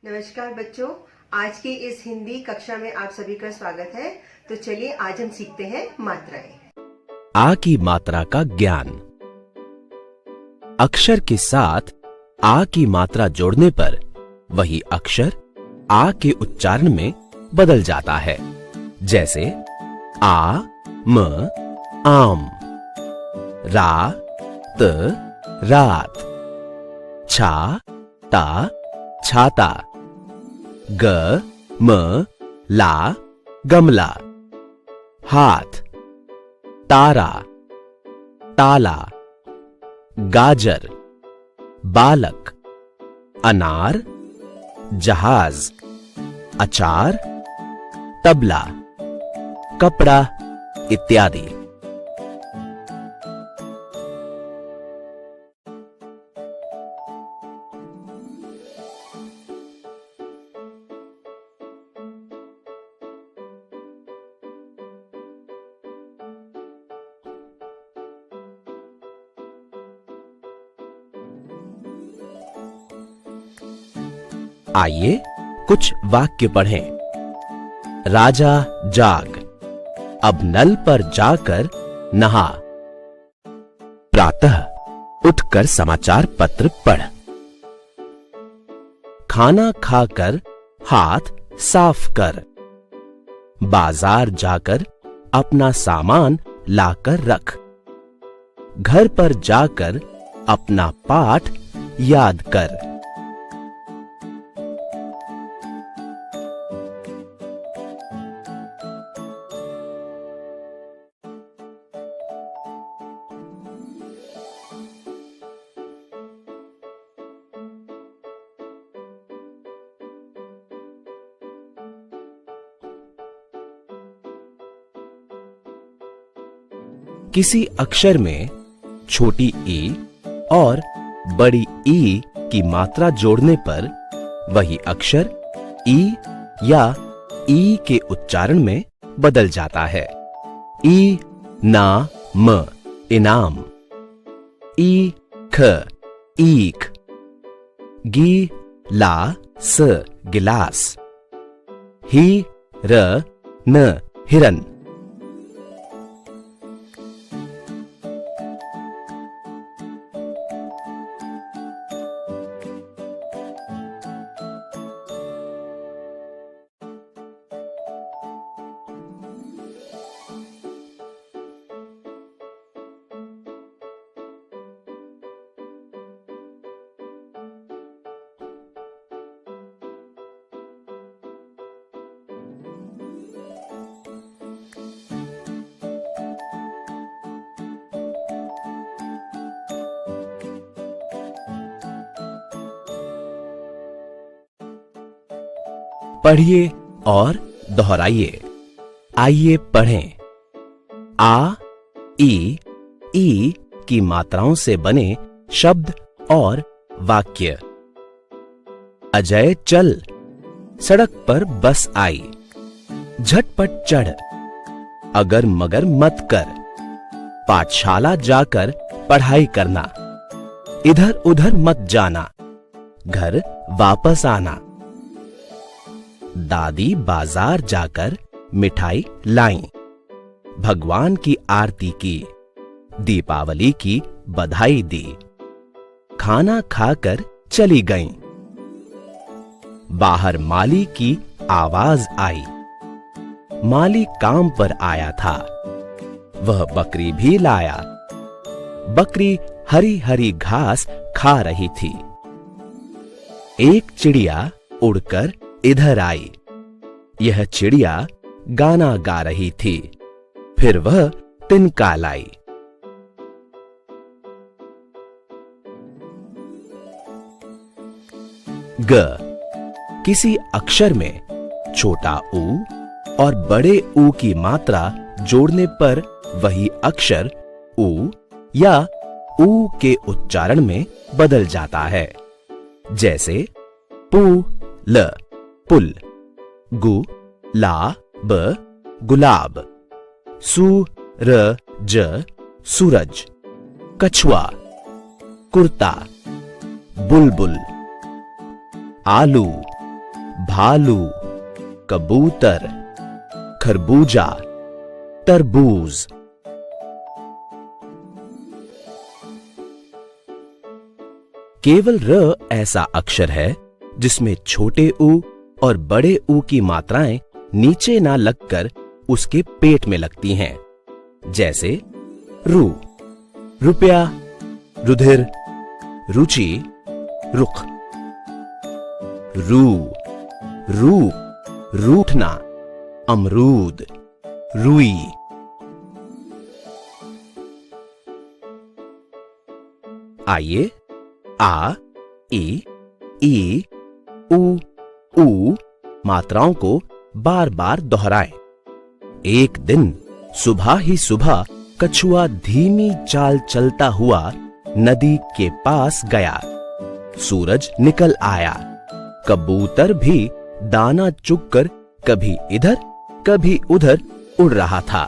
नमस्कार बच्चों, आज की इस हिंदी कक्षा में आप सभी का स्वागत है। तो चलिए आज हम सीखते हैं मात्राएं। आ की मात्रा का ज्ञान। अक्षर के साथ आ की मात्रा जोड़ने पर वही अक्षर आ के उच्चारण में बदल जाता है। जैसे आ, म, आम, रा, त, रात, छा, ता, छाता, ग, म, ला, गमला, हाथ, तारा, ताला, गाजर, बालक, अनार, जहाज, अचार, तबला, कपड़ा इत्यादि। आइए कुछ वाक्य पढ़ें। राजा जाग, अब नल पर जाकर नहा। प्रातः उठकर समाचार पत्र पढ़। खाना खाकर हाथ साफ कर। बाजार जाकर अपना सामान लाकर रख। घर पर जाकर अपना पाठ याद कर। किसी अक्षर में छोटी ई और बड़ी ई की मात्रा जोड़ने पर वही अक्षर ई या ई के उच्चारण में बदल जाता है। ई, ना, म, इनाम। ई, ख, ईख। गी, ला, स, गिलास। ही, र, न, हिरन। पढ़िए और दोहराइए। आइए पढ़ें। आ, ई की मात्राओं से बने शब्द और वाक्य। अजय चल, सड़क पर बस आई। झटपट चढ़, अगर मगर मत कर। पाठशाला जाकर पढ़ाई करना। इधर उधर मत जाना, घर वापस आना। दादी बाजार जाकर मिठाई लाई। भगवान की आरती की। दीपावली की बधाई दी। खाना खाकर चली गईं। बाहर माली की आवाज आई। माली काम पर आया था। वह बकरी भी लाया। बकरी हरी हरी घास खा रही थी। एक चिड़िया उड़कर इधर आई। यह चिड़िया गाना गा रही थी। फिर वह तिनका लाई। ग, किसी अक्षर में छोटा ऊ और बड़े ऊ की मात्रा जोड़ने पर वही अक्षर ऊ या ऊ के उच्चारण में बदल जाता है। जैसे पू, ल, पुल। गु, ला, ब, गुलाब। सू, र, ज, सूरज। कछुआ, कुर्ता। बुलबुल, आलू, भालू, कबूतर, खरबूजा, तरबूज। केवल र ऐसा अक्षर है जिसमें छोटे ऊ और बड़े ऊ की मात्राएं नीचे ना लगकर उसके पेट में लगती हैं। जैसे रू, रुपया, रुधिर, रुचि, रुख। रू, रूप, रूठना, अमरूद, रुई। आइए आ, ई, ऊ मात्राओं को बार बार दोहराएं। एक दिन सुबह ही सुबह कछुआ धीमी चाल चलता हुआ नदी के पास गया। सूरज निकल आया। कबूतर भी दाना चुगकर कभी इधर कभी उधर उड़ रहा था।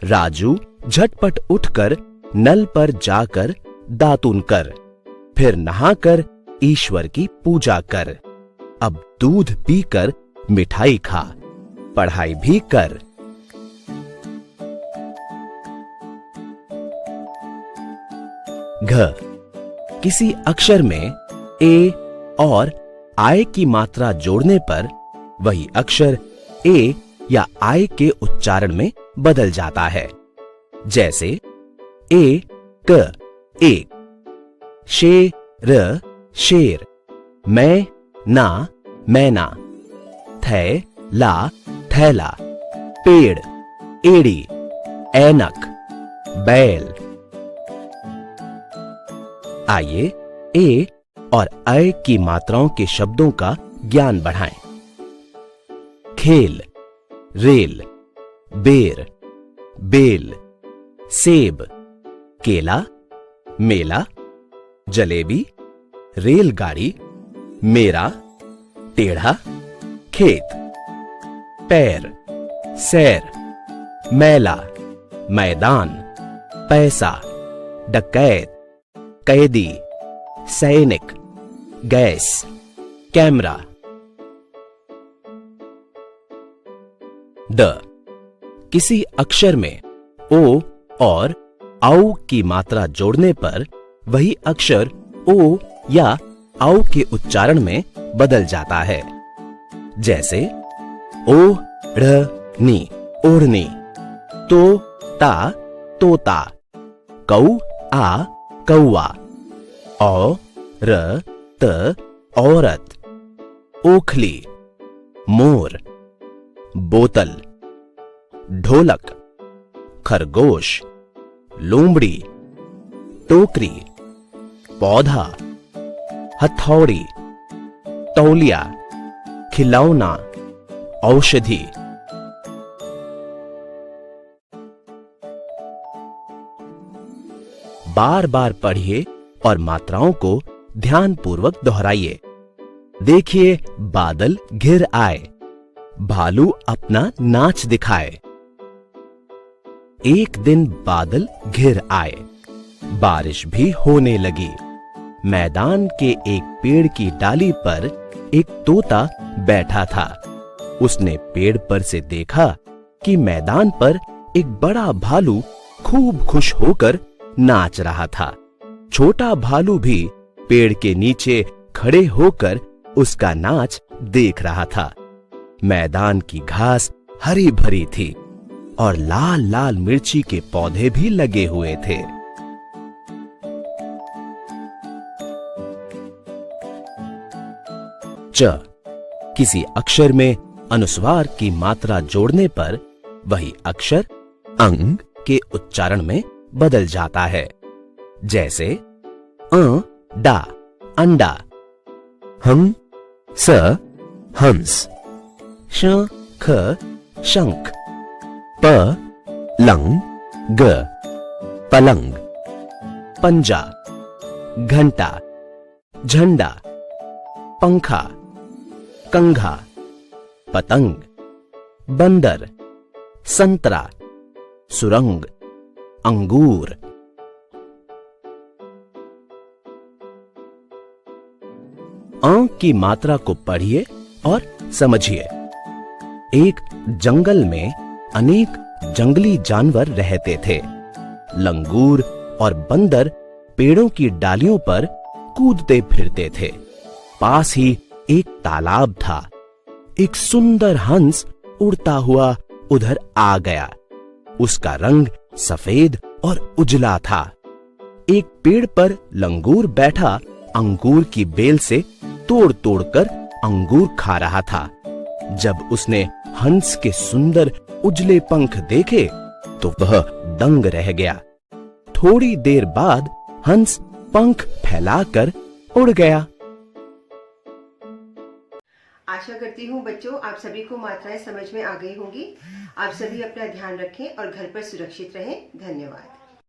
राजू झटपट उठकर नल पर जाकर दातून कर, फिर नहाकर ईश्वर की पूजा कर। अब दूध पीकर मिठाई खा, पढ़ाई भी कर। घ, किसी अक्षर में ए और आय की मात्रा जोड़ने पर वही अक्षर ए या आय के उच्चारण में बदल जाता है। जैसे ए क, एक, शे र, शेर, मैं ना, मैना, थै ला, थैला, पेड़, एड़ी, ऐनक, बैल। आइए ए और अय की मात्राओं के शब्दों का ज्ञान बढ़ाएं। खेल, रेल, बेर, बेल, सेब, केला, मेला, जलेबी, रेलगाड़ी, मेरा, टेढ़ा, खेत, पैर, सैर, मैला, मैदान, पैसा, डकैत, कैदी, सैनिक, गैस, कैमरा। ड, किसी अक्षर में ओ और औ की मात्रा जोड़ने पर वही अक्षर ओ या औ के उच्चारण में बदल जाता है। जैसे ओ ढ़ नी, ओढ़नी, तो ता, तोता, कौ आ, कौआ, औ र त, औरत, ओखली, मोर, बोतल, ढोलक, खरगोश, लोमड़ी, टोकरी, पौधा, हथौड़ी, तौलिया, खिलौना, औषधि। बार बार पढ़िए और मात्राओं को ध्यानपूर्वक दोहराइए। देखिए बादल घिर आए, भालू अपना नाच दिखाए। एक दिन बादल घिर आए, बारिश भी होने लगी। मैदान के एक पेड़ की डाली पर एक तोता बैठा था। उसने पेड़ पर से देखा कि मैदान पर एक बड़ा भालू खूब खुश होकर नाच रहा था। छोटा भालू भी पेड़ के नीचे खड़े होकर उसका नाच देख रहा था। मैदान की घास हरी भरी थी और लाल लाल मिर्ची के पौधे भी लगे हुए थे। च, किसी अक्षर में अनुस्वार की मात्रा जोड़ने पर वही अक्षर अंग के उच्चारण में बदल जाता है। जैसे डा, अंडा, हम, स, हंस, श, ख, शंख, प, लंग, ग, पलंग, पंजा, घंटा, झंडा, पंखा, कंघा, पतंग, बंदर, संतरा, सुरंग, अंगूर। अंक की मात्रा को पढ़िए और समझिए, एक जंगल में अनेक जंगली जानवर रहते थे। लंगूर और बंदर पेड़ों की डालियों पर कूदते फिरते थे। पास ही एक तालाब था। एक सुंदर हंस उड़ता हुआ उधर आ गया। उसका रंग सफेद और उजला था। एक पेड़ पर लंगूर बैठा अंगूर की बेल से तोड़ तोड़कर अंगूर खा रहा था। जब उसने हंस के सुंदर उजले पंख देखे तो वह दंग रह गया। थोड़ी देर बाद हंस पंख फैलाकर उड़ गया। आशा करती हूँ बच्चों आप सभी को मात्राएं समझ में आ गई होंगी। आप सभी अपना ध्यान रखें और घर पर सुरक्षित रहें। धन्यवाद।